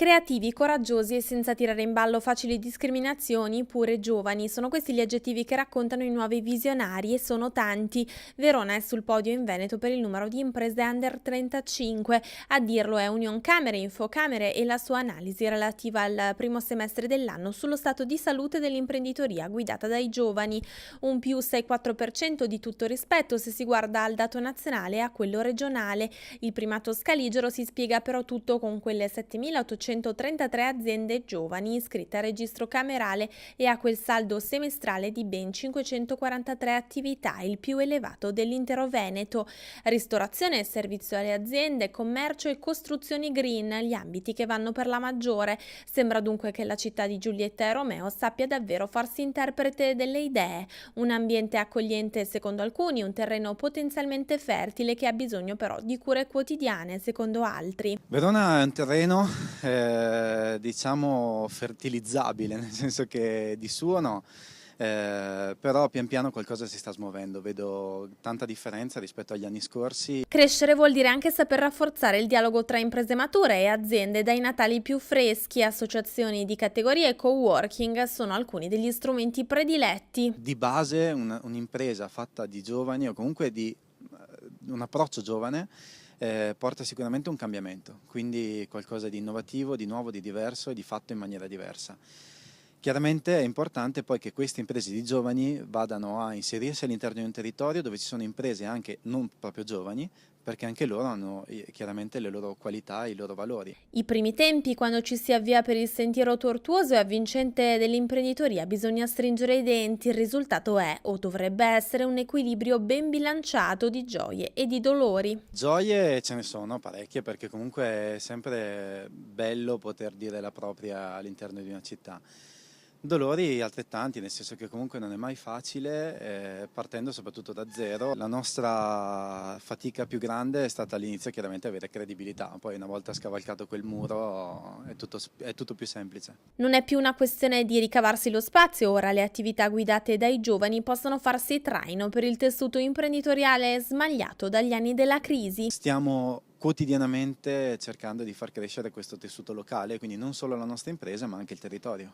Creativi, coraggiosi e senza tirare in ballo facili discriminazioni, pure giovani. Sono questi gli aggettivi che raccontano i nuovi visionari e sono tanti. Verona è sul podio in Veneto per il numero di imprese under 35. A dirlo è Unioncamere, Infocamere e la sua analisi relativa al primo semestre dell'anno sullo stato di salute dell'imprenditoria guidata dai giovani. Un più 6,4% di tutto rispetto se si guarda al dato nazionale e a quello regionale. Il primato scaligero si spiega però tutto con quelle 7.833 aziende giovani iscritte al registro camerale e a quel saldo semestrale di ben 543 attività, il più elevato dell'intero Veneto. Ristorazione e servizio alle aziende, commercio e costruzioni green, gli ambiti che vanno per la maggiore. Sembra dunque che la città di Giulietta e Romeo sappia davvero farsi interprete delle idee. Un ambiente accogliente secondo alcuni, un terreno potenzialmente fertile che ha bisogno però di cure quotidiane secondo altri. Verona è un terreno, diciamo, fertilizzabile, nel senso che di suo no, però pian piano qualcosa si sta smuovendo, vedo tanta differenza rispetto agli anni scorsi. Crescere vuol dire anche saper rafforzare il dialogo tra imprese mature e aziende dai natali più freschi, associazioni di categorie e coworking sono alcuni degli strumenti prediletti. Di base un'impresa fatta di giovani o comunque di un approccio giovane porta sicuramente un cambiamento, quindi qualcosa di innovativo, di nuovo, di diverso e di fatto in maniera diversa. Chiaramente è importante poi che queste imprese di giovani vadano a inserirsi all'interno di un territorio dove ci sono imprese anche non proprio giovani, perché anche loro hanno chiaramente le loro qualità e i loro valori. I primi tempi, quando ci si avvia per il sentiero tortuoso e avvincente dell'imprenditoria, bisogna stringere i denti. Il risultato è, o dovrebbe essere, un equilibrio ben bilanciato di gioie e di dolori. Gioie ce ne sono parecchie perché comunque è sempre bello poter dire la propria all'interno di una città. Dolori altrettanti, nel senso che comunque non è mai facile, partendo soprattutto da zero. La nostra fatica più grande è stata all'inizio chiaramente avere credibilità, poi una volta scavalcato quel muro è tutto più semplice. Non è più una questione di ricavarsi lo spazio, ora le attività guidate dai giovani possono farsi traino per il tessuto imprenditoriale smagliato dagli anni della crisi. Stiamo quotidianamente cercando di far crescere questo tessuto locale, quindi non solo la nostra impresa ma anche il territorio.